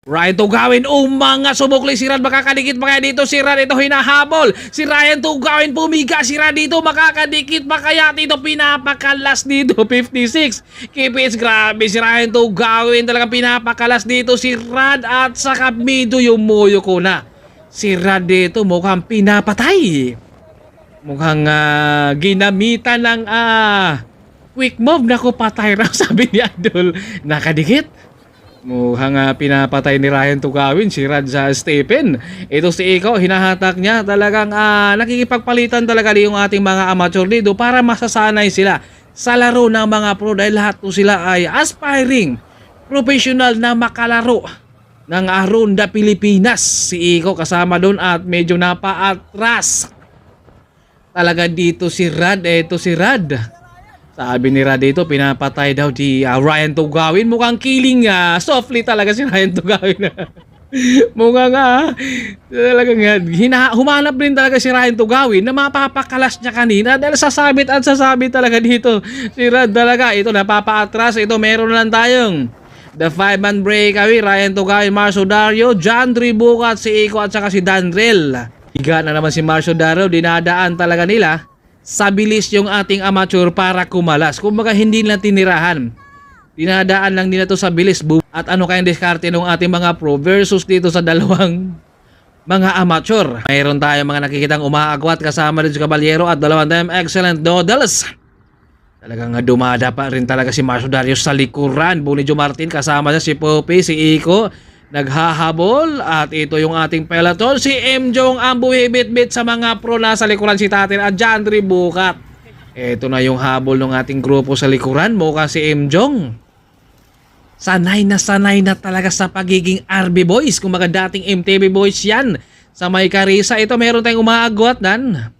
Ryan Tugawin, mga sumukli si Rad, makakadikit pa kaya dito si Rad, ito hinahabol. Si Ryan Tugawin pumiga, si Rad dito, makakadikit pa kaya dito, pinapakalas dito, 56. Kipits, grabe si Ryan Tugawin, talagang pinapakalas dito si Rad at saka mido yung muyo ko na. Si Rad dito mukhang pinapatay. Mukhang ginamitan ng quick move, naku patay raw sabi ni Idol. Nakadikit. Mukhang pinapatay ni Ryan Tugawin si Rad sa Stephen. Ito si Iko, hinahatak niya. Talagang nakikipagpalitan talaga yung ating mga amateur dito para masasanay sila sa laro ng mga pro dahil lahat to sila ay aspiring professional na makalaro ng Ronda Pilipinas. Si Iko kasama doon at medyo napaatras talaga dito si Rad. Ito si Rad. Sabi ni Rad dito, pinapatay daw di Ryan Tugawin. Mukhang killing softly talaga si Ryan Tugawin. Mukhang talagang humanap din talaga si Ryan Tugawin na mapapakalas niya kanina dahil sasabit at sasabit talaga dito. Si Rad talaga, ito napapaatras. Ito meron lang tayong the 5-man breakaway. Ryan Tugawin, Marcio Dario, John Tribucat, si Iko at saka si Danrel. Higa na naman si Marcio Dario, dinadaan talaga nila sa bilis yung ating amateur para kumalas. Kumbaga hindi nila tinirahan. Dinadaan lang nila to sa bilis. At ano kayang diskarte ng ating mga pro versus dito sa dalawang mga amateur. Mayroon tayong mga nakikitang umaagwat kasama rin si Caballero at dalawang time excellent noodles. Talagang dumada pa rin talaga si Marcio Darius sa likuran. Bunijo Martin kasama niya si Poppy, si Iko. Naghahabol at ito yung ating peloton. Si Mjong ang buhibit-bit sa mga pro na sa likuran si Tatin at John Tribucat. Ito na yung habol ng ating grupo sa likuran. Mukha si Mjong sanay na talaga sa pagiging RB Boys. Kung mga dating MTV Boys yan. Sa may Karisa, ito meron tayong umaagwat dan.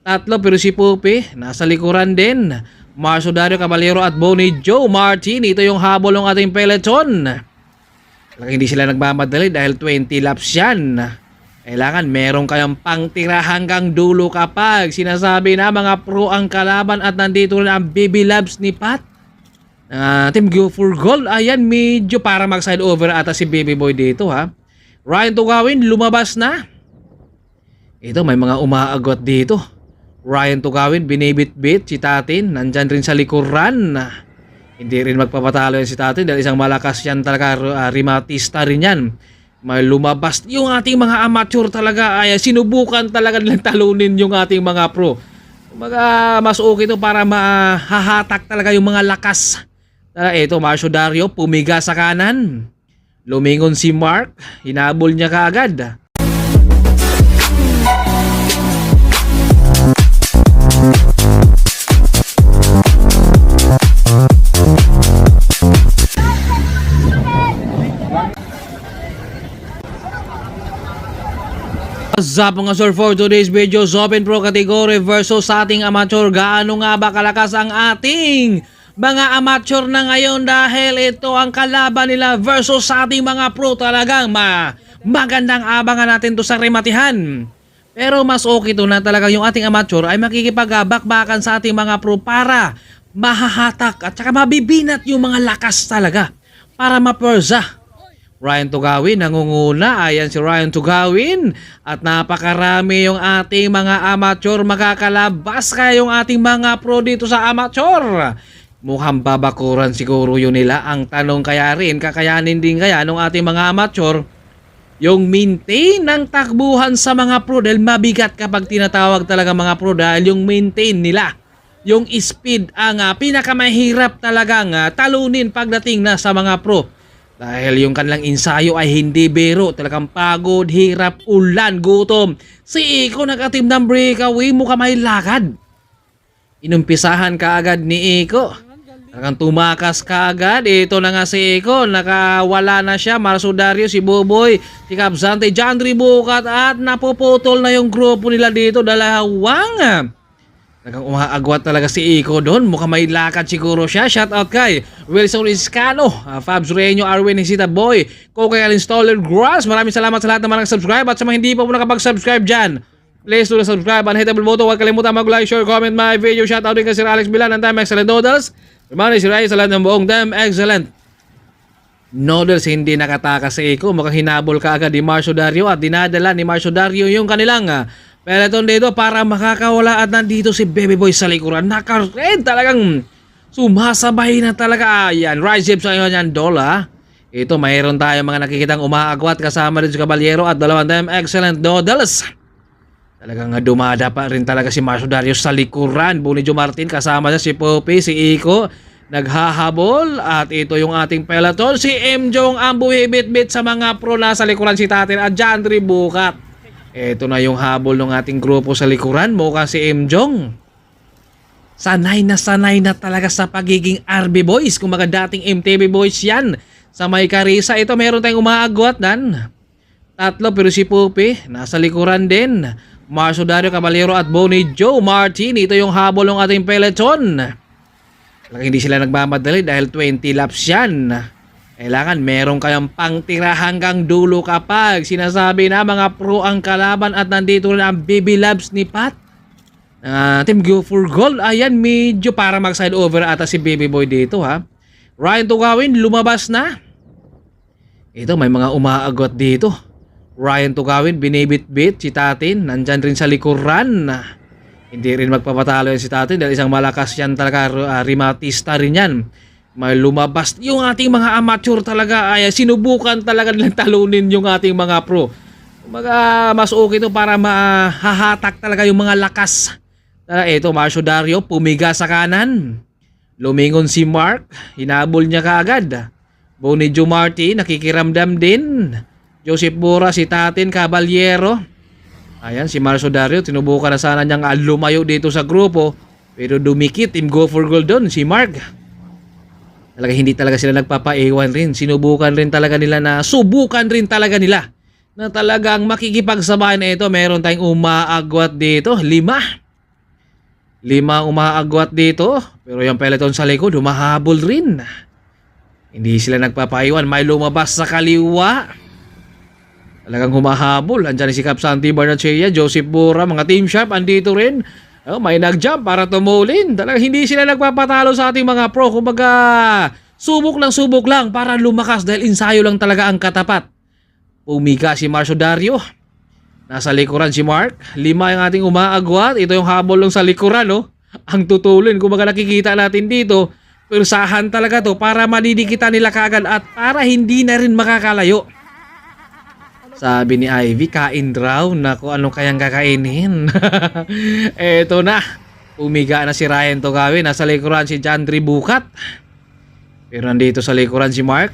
Tatlo pero si Pupi nasa likuran din. Marcio Dario Caballero at Bonnie Joe Martin. Ito yung habol ng ating peloton. Hindi sila nagmamadali dahil 20 laps yan. Kailangan meron kayong pangtira hanggang dulo kapag sinasabi na mga pro ang kalaban at nandito rin ang baby labs ni Pat. Team Go for Gold. Ayan, medyo para mag-side over ata si Baby Boy dito ha. Ryan Tugawin lumabas na. Ito may mga umaagot dito. Ryan Tugawin binibit-bit si Tatin. Nandyan rin sa likuran. Hindi rin magpapatalo yan si Tatin dahil isang malakas yan talaga, rimatista rin yan. May lumabas yung ating mga amateur talaga ay sinubukan talaga nilang talunin yung ating mga pro. Mas okay ito para mahahatak talaga yung mga lakas. Ito Marcio Dario pumiga sa kanan. Lumingon si Mark, hinabol niya kaagad. What's up mga sir, for today's video, Open Pro category versus ating amateur. Gaano nga ba kalakas ang ating mga amateur na ngayon dahil ito ang kalaban nila versus sa ating mga pro. Talagang magandang abangan natin to sa rematihan. Pero mas okay to na talaga yung ating amateur ay makikipagbakbakan sa ating mga pro para mahahatak at saka mabibinat yung mga lakas talaga para maperza. Ryan Tugawin nangunguna. Ayan si Ryan Tugawin at napakarami yung ating mga amateur makakalabas kaya yung ating mga pro dito sa amateur. Mukhang babakuran siguro yun nila. Ang tanong kaya rin, kakayanin din kaya ng ating mga amateur yung maintain ng takbuhan sa mga pro dahil mabigat kapag tinatawag talaga mga pro dahil yung maintain nila, yung speed ang pinakamahirap talagang talunin pagdating na sa mga pro. Dahil yung kanilang ensayo ay hindi biro. Talagang pagod, hirap, ulan, gutom. Si Iko nag-atim ng breakaway, mukha may lakad. Inumpisahan kaagad ni Iko. Talagang tumakas kaagad. Ito na nga si Iko. Nakawala na siya. Marcio Dario, si Boboy, si Capzante, John Tribucat at napuputol na yung grupo nila dito. Dalawang talagang umaagwat talaga si Iko doon. Mukhang may lakad siguro siya. Shoutout kay Wilson Iscano, Fabs Reño, Arwin Hisita Boy, Kokay Installer Grass. Maraming salamat sa lahat naman nag-subscribe at sa mga hindi pa po nakapag-subscribe dyan. Please do subscribe and hit the bell button. Huwag kalimutan mag-like, share, comment my video. Shoutout din kay Sir Alex Bilan ng Time Excellent Noodles. Remember si Ray sa lahat ng buong Time Excellent Noodles hindi nakatakas sa Iko. Mukhang hinabol ka agad ni Marcio Dario at dinadala ni Marcio Dario yung kanilang peloton dito para makakawala at nandito si Baby Boy sa likuran. Talagang sumasabay na talaga. Ayan, rise up sa inyo yan, Dola. Ito, mayroon tayo mga nakikitang umaagwat kasama rin si Caballero at dalawang time excellent Noodles. Talagang dumada pa rin talaga si Marcio Dario sa likuran. Bonijo Martin kasama niya si Poppy, si Iko. Naghahabol at ito yung ating peloton. Si Mjong ang buhibit-bit sa mga pro na sa likuran si Tatin at Jandri Bukat. Ito na yung habol ng ating grupo sa likuran. Mukhang si Mjong sanay na talaga sa pagiging RB Boys. Kung mga dating MTV Boys yan. Sa may Karisa, ito meron tayong umaagwat dan. Tatlo pero si Pupi nasa likuran din. Marcio Dario Caballero at Bonijo Martin. Ito yung habol ng ating peloton. Hindi sila nagmamadali dahil 20 laps yan. Kailangan meron kayong pangtira hanggang dulo kapag sinasabi na mga pro ang kalaban at nandito rin ang baby labs ni Pat. Team go for goal. Ayan, medyo para mag-side over ata si Baby Boy dito ha. Ryan Tugawin lumabas na. Ito may mga umaagot dito. Ryan Tugawin binibit-bit si Tatin. Nandyan rin sa likuran. Hindi rin magpapatalo yan si Tatin dahil isang malakas yan talaga, rimatista rin yan. May lumabas yung ating mga amateur talaga ay sinubukan talaga nilang talunin yung ating mga pro. Mas okay to para mahahatak talaga yung mga lakas. Ito Marcio Dario pumiga sa kanan. Lumingon si Mark, hinabol niya kaagad. Bonijo Martin nakikiramdam din. Joseph Bora, si Tatin Caballero. Ayan, si Marcio Dario, tinubukan na sana niyang lumayo dito sa grupo. Pero dumikit, team go for goal doon, si Mark. Talaga hindi talaga sila nagpapaiwan rin. Subukan rin talaga nila na talagang makikipagsabay na ito. Meron tayong umaagwat dito, 5 umaagwat dito. Pero yung peloton sa likod, humahabol rin. Hindi sila nagpapaiwan. May lumabas sa kaliwa. Talagang humahabol. Andiyan si Cap Santi Barnachea, Joseph Bora, mga Team Sharp, andito rin. May nag-jump para tumulin. Talagang hindi sila nagpapatalo sa ating mga pro. Kumbaga, subok lang para lumakas dahil ensayo lang talaga ang katapat. Pumiga si Marcio Dario. Nasa likuran si Mark. 5 yung ating umaagwat. Ito yung habol lang sa likuran, no? Ang tutulin. Kumbaga nakikita natin dito. Persahan talaga to para madidikitan nila kaagad at para hindi na rin makakalayo. Sabi ni Ivy, kain raw na kung anong kayang kakainin. Eto na. Umiga na si Ryan Tugawin. Nasa likuran si Jandri Bukat. Pero nandito sa likuran si Mark.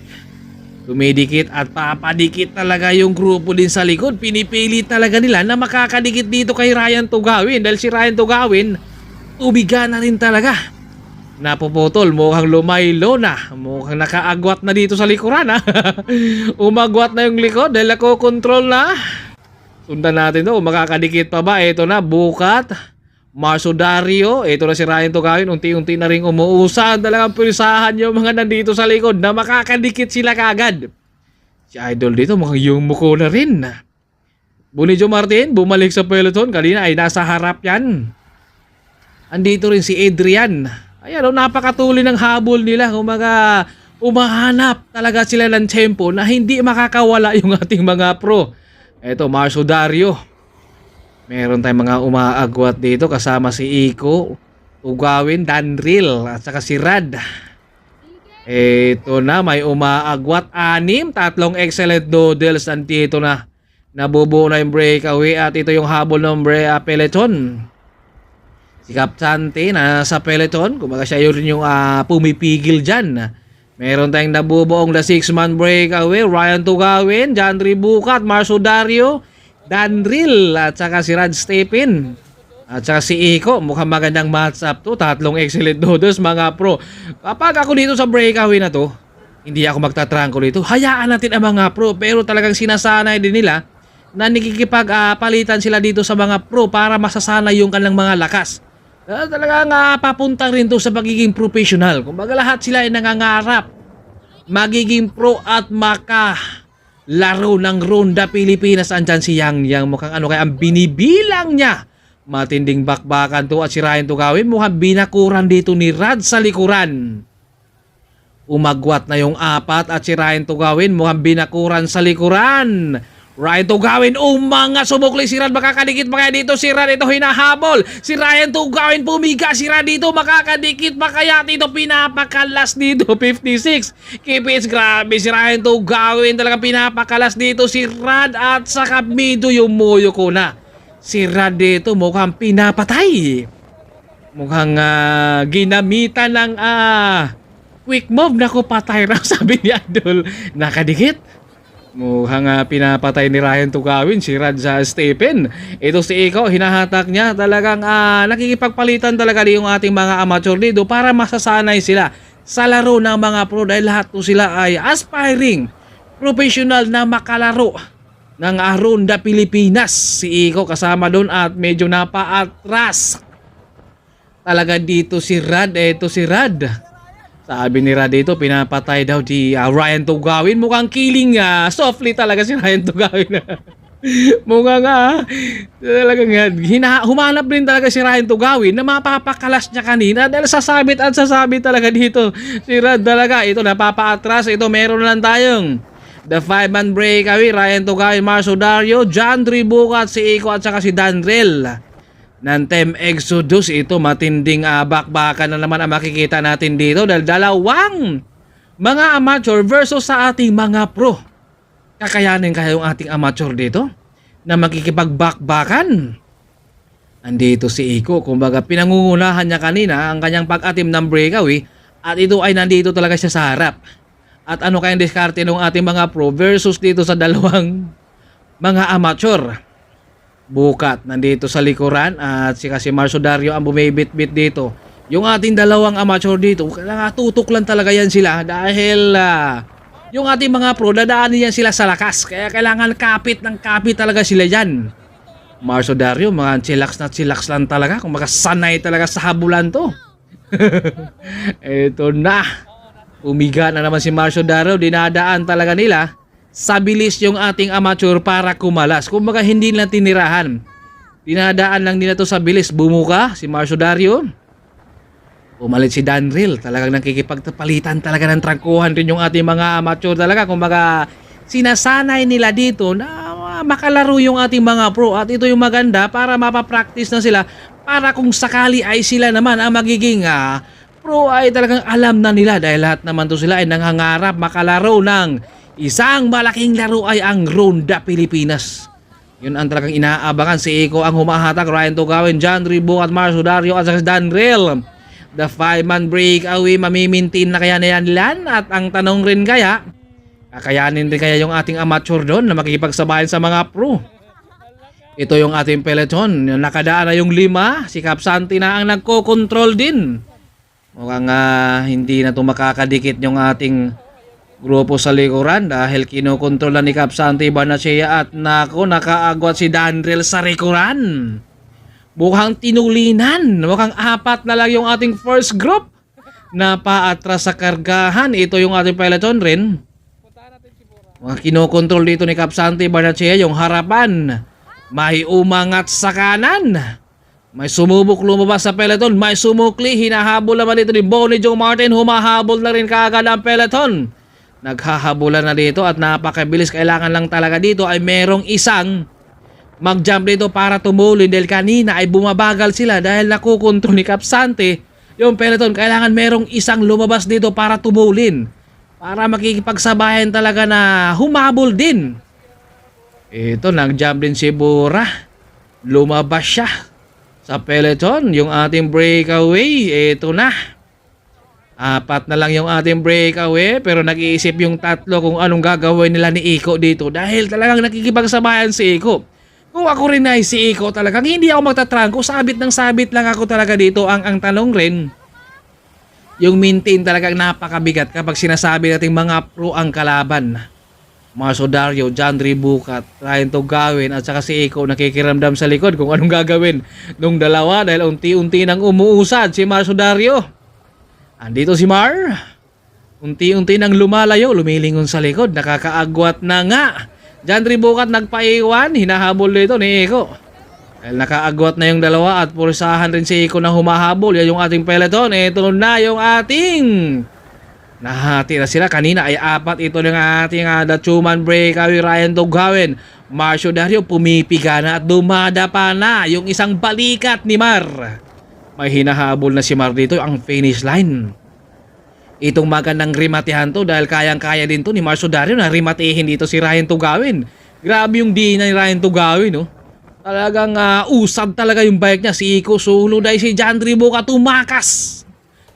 Tumidikit at papadikit talaga yung grupo din sa likod. Pinipili talaga nila na makakadikit dito kay Ryan Tugawin. Dahil si Ryan Tugawin, umiga na rin talaga. Napuputol, mukhang lumaylo na. Mukhang nakaagwat na dito sa likuran ha. Umagwat na yung likod dahil nakokontrol na. Sundan natin to, makakadikit pa ba? Ito na, Bukat, Marcio Dario. Ito na si Ryan Tugawin, unti-unti na rin umuusan. Talagang pilisahan yung mga nandito sa likod na makakadikit sila kagad. Si Idol dito, mukhang yung muko na rin. Bonijo Martin, bumalik sa peloton. Kanina ay nasa harap yan. Andito rin si Adrian. Ayan, napakatuloy ng habol nila. Kumaga, umahanap talaga sila ng tempo na hindi makakawala yung ating mga pro. Ito, Marcio Dario. Meron tayong mga umaagwat dito kasama si Iko, Tugawin, Danril, at saka si Rad. Ito na, may umaagwat 6. 3 excellent Noodles. Andito na. Nabubuo na yung breakaway at ito yung habol ng peloton. Si Cap Santi nasa peloton. Kumbaga siya yun yung pumipigil dyan. Meron tayong nabubuong the 6-man breakaway. Ryan Tugawin, Jandri Bukat, Marcio Dario, Danril, at saka si Rad Stephen. At saka si Iko. Mukhang magandang match up to. 3 excellent Noodles mga pro. Kapag ako dito sa breakaway na to, hindi ako magtatrangko dito. Hayaan natin ang mga pro. Pero talagang sinasanay din nila na nakikipagpalitan sila dito sa mga pro para masasanay yung kanilang mga lakas. Talagang papunta rin to sa pagiging professional. Kumbaga lahat sila ay nangangarap magiging pro at makalaro ng Ronda Pilipinas. Andyan si Yang mukhang ano kaya ang binibilang niya. Matinding bakbakan to at si Ryan Tugawin mukhang binakuran dito ni Rad sa likuran. Umagwat na yung apat at si Ryan Tugawin mukhang binakuran sa likuran. Ryan Tugawin, mga sumukli si Rad, makakadikit pa kaya dito si Rad, ito hinahabol. Si Ryan Tugawin pumiga, si Rad dito makakadikit pa kaya dito, pinapakalas dito, 56. Kipits, grabe si Ryan Tugawin, talagang pinapakalas dito si Rad at sa kamido yung muyo ko na. Si Rad dito mukhang pinapatay. Mukhang ginamitan ng quick move, naku patay raw sabi ni Idol. Nakadikit. Mukhang pinapatay ni Ryan Tugawin si Rad sa Stephen. Ito si Iko, hinahatak niya. Talagang nakikipagpalitan talaga yung ating mga amateur dito para masasanay sila sa laro ng mga pro dahil lahat to sila ay aspiring professional na makalaro ng Ronda Pilipinas. Si Iko kasama doon at medyo napaatras talaga dito si Rad. Ito si Rad. Sabi ni Rad dito, pinapatay daw di Ryan Tugawin. Mukhang killing softly talaga si Ryan Tugawin. Mukhang talagang humanap din talaga si Ryan Tugawin na mapapakalas niya kanina dahil sasabit at sasabit talaga dito. Si Rad talaga, ito napapaatras. Ito meron lang tayong the 5-man breakaway. Ryan Tugawin, Marcio Dario, John Bukat, si Iko at saka si Danrel ng Team Exodus. Ito matinding bakbakan na naman ang makikita natin dito dahil dalawang mga amateur versus sa ating mga pro. Kakayanin kaya yung ating amateur dito na makikipagbakbakan? Andito si Iko, kumbaga pinangungunahan niya kanina ang kanyang pag-atim ng breakaway at ito ay nandito talaga siya sa harap. At ano kayang diskarte ng ating mga pro versus dito sa dalawang mga amateur? Bukat nandito sa likuran at si Marcio Dario ang bumibit-bit dito. Yung ating dalawang amateur dito, tutok lang talaga yan sila dahil yung ating mga pro dadaanin yan sila sa lakas. Kaya kailangan kapit ng kapit talaga sila yan. Marcio Dario, mga chillax lang talaga. Kung makasanay talaga sa habulan to. Ito na. Umiga na naman si Marcio Dario. Dinadaan talaga nila sa bilis yung ating amateur para kumalas. Kumbaga hindi lang tinirahan. Dinadaan lang nila to sa bilis. Bumuka si Marcio Dario. Umalit si Danrel. Talagang nakikipagpalitan talaga ng trangkuhan rin yung ating mga amateur talaga. Kumbaga sinasanay nila dito na makalaro yung ating mga pro. At ito yung maganda para mapapractice na sila. Para kung sakali ay sila naman ang magiging pro ay talagang alam na nila. Dahil lahat naman to sila ay nangangarap makalaro ng isang malaking laro ay ang Ronda Pilipinas. Yun ang talagang inaabangan. Si Iko ang humahatak. Ryan Tugawin, John Bukat, Marcio Dario at si Danrel. The 5-man breakaway, mamimintin na kaya na yan lan? At ang tanong rin kaya, kakayanin rin kaya yung ating amateur doon na makikipagsabayan sa mga pro? Ito yung ating peloton. Nakadaan na yung 5. Si Capsanti na ang nagko-control din. Mukhang hindi na ito makakadikit yung ating grupo sa likuran dahil kinokontrola ni Capsanti Barnachea at nakaagwat si Danrel sa likuran. Mukhang tinulinan. Mukhang 4 na lang yung ating first group na paatras sa kargahan. Ito yung ating peloton rin. Kinokontrol dito ni Capsanti Barnachea yung harapan. May umangat sa kanan. May sumubok lumabas sa peloton. May sumukli. Hinahabol naman dito ni Bonnie Joe Martin. Humahabol na rin kaagad ang peloton. Naghahabulan na dito at napakabilis. Kailangan lang talaga dito ay merong isang mag-jump dito para tumulin dahil kanina ay bumabagal sila dahil nakukontrol ni Capsanti yung peloton. Kailangan merong isang lumabas dito para tumulin para makikipagsabayan talaga na humabol din. Ito, nag-jump din si Bora. Lumabas siya sa peloton. Yung ating breakaway, ito na. 4 na lang yung ating breakaway pero nag-iisip yung tatlo kung anong gagawin nila ni Iko dito dahil talagang nakikipagsabayan si Iko. Kung ako rin ay si Iko talagang hindi ako magtatrangko, sabit ng sabit lang ako talaga dito. Ang tanong rin, yung maintain talagang napakabigat kapag sinasabi nating mga pro ang kalaban. Marcio Dario, John Bukat, Ryan Tugawin at saka si Iko nakikiramdam sa likod kung anong gagawin nung dalawa dahil unti-unti nang umuusad si Marcio Dario. Andito si Mar. Unti-unti nang lumalayo, lumilingon sa likod. Nakakaagwat na nga. John Bukat nagpaiwan. Hinahabol dito ni Iko. Dahil nakaagwat na yung dalawa at purisahan rin si Iko na humahabol. Yan yung ating peloton. Ito na yung ating Nahati na sila. Kanina ay 4. Ito ng ating Dachuman breakaway Ryan Tugawin. Marcio Dario pumipiga na at dumadapa na yung isang balikat ni Mar. May hinahabol na si Mar dito ang finish line. Itong magandang rimatihan to dahil kayang-kaya din to ni Marcio Dario na rimatihin dito si Ryan Tugawin. Grabe yung di na ni Ryan Tugawin, no? Talagang usad talaga yung bike niya. Si Iko solo dahil si Jandri Boca tumakas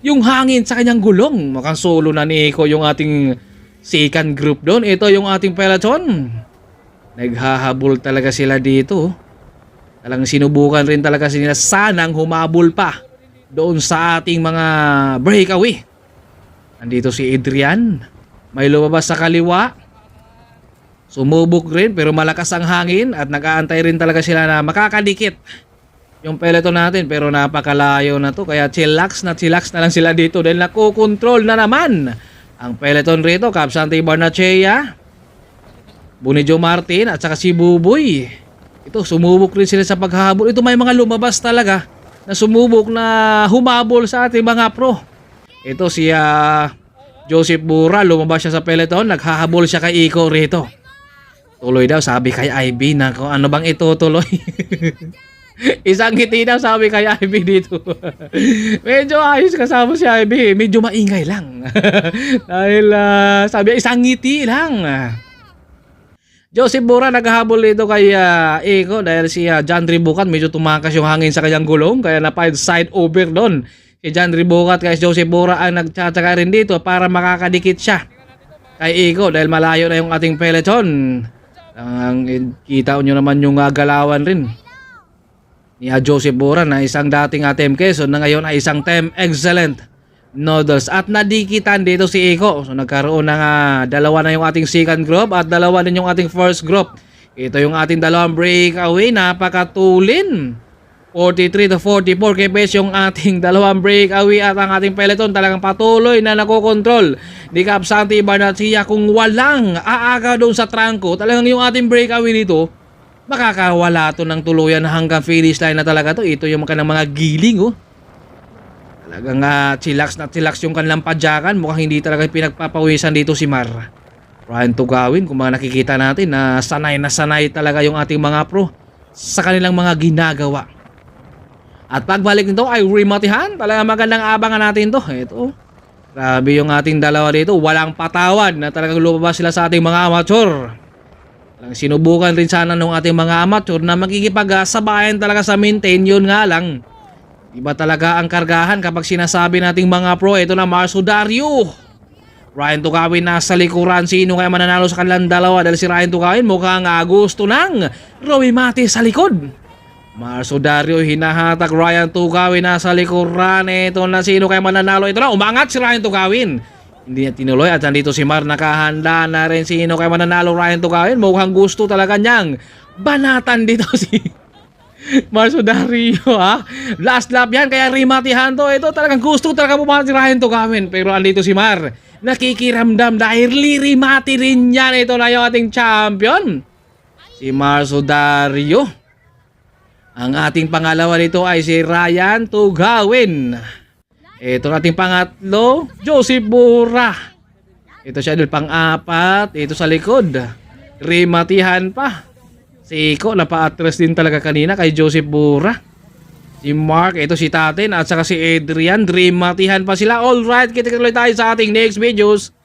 yung hangin sa kanyang gulong. Mukhang solo na ni Iko yung ating second group doon. Ito yung ating peloton. Naghahabol talaga sila dito. Talagang sinubukan rin talaga sila sanang humabol pa doon sa ating mga breakaway. Nandito si Adrian. May lumabas sa kaliwa. Sumubok rin pero malakas ang hangin at nag-aantay rin talaga sila na makakadikit yung peloton natin, pero napakalayo na to kaya chillax na lang sila dito dahil nakokontrol na naman ang peloton rito. Capsante Barnachea, Bunijo Martin at saka si Buboy. Ito sumubok rin sila sa paghahabol. Ito may mga lumabas talaga na sumubok na humabol sa ating mga pro. Ito si Joseph Bura, lumabas siya sa peloton, naghahabol siya kay Iko rito. Tuloy daw sabi kay IB na kung ano bang itutuloy. Isang ngiti daw sabi kay IB dito. Medyo ayos kasama si IB. Medyo maingay lang. Dahil sabi isang ngiti lang. Joseph Bura naghahabol dito kay Iko dahil si Jandri Bucat medyo tumakas yung hangin sa kanyang gulong. Kaya napahid side over doon. Si Jandri Bucat kay Joseph Bura ang nagtsatsaga rin dito para makakadikit siya kay Iko dahil malayo na yung ating peloton. Kita nyo naman yung galawan rin ni Joseph Bura na isang dating Team Quezon na ngayon ay isang Team Excellent Noodles at nadikitan dito si Iko. So nagkaroon ng dalawa na yung ating second group at dalawa din yung ating first group. Ito yung ating dalawang breakaway, napakatulin. 43 to 44 kps yung ating dalawang breakaway at ang ating peloton talagang patuloy na nakokontrol ni Capsante Barnachea. Kung walang aaga doon sa trangko, talagang yung ating breakaway dito makakawala to ng tuluyan hanggang finish line na talaga to. Ito yung mga giling, oh. Talagang chillax na chillax yung kanilang padyakan. Mukhang hindi talaga pinagpapawisan dito si Mar. Ryan Tugawin, kung mga nakikita natin na sanay talaga yung ating mga pro sa kanilang mga ginagawa. At pagbalik nito ay rimatihan. Talagang magandang abangan natin to. Ito, grabe yung ating dalawa dito. Walang patawad na talagang lumabas sila sa ating mga amateur. Sinubukan rin sana ng ating mga amateur na magkikipag-sabayan talaga sa maintain. Yun nga lang, iba talaga ang kargahan kapag sinasabi nating mga pro. Ito na Marcio Dario. Ryan Tugawin nasa likuran. Sino kaya mananalo sa kanilang dalawa? Dahil si Ryan Tugawin mukhang gusto ng Roy Mati sa likod. Marcio Dario hinahatak, Ryan Tugawin nasa likuran. Ito na sino kaya mananalo. Ito na, umangat si Ryan Tugawin. Hindi niya tinuloy at nandito si Mar nakahanda na rin. Sino kaya mananalo Ryan Tugawin. Mukhang gusto talaga niyang banatan dito si Marcio Dario, ha. Last lap yan kaya rimatihan to. Ito talagang gusto talaga pumanat si Ryan Tugawin. Pero andito si Mar nakikiramdam dahil lirimati rin yan. Ito na yung ating champion, si Marcio Dario. Ang ating pangalawa dito ay si Ryan Tugawin. Ito nating pangatlo, Joseph Bura. Ito siya dul pang-apat. Ito sa likod, rimatihan pa. Si Iko napa-atras din talaga kanina kay Joseph Bura. Si Mark, ito si Taten at saka si Adrian, rimatihan pa sila. Alright, kita-tuloy tayo sa ating next videos.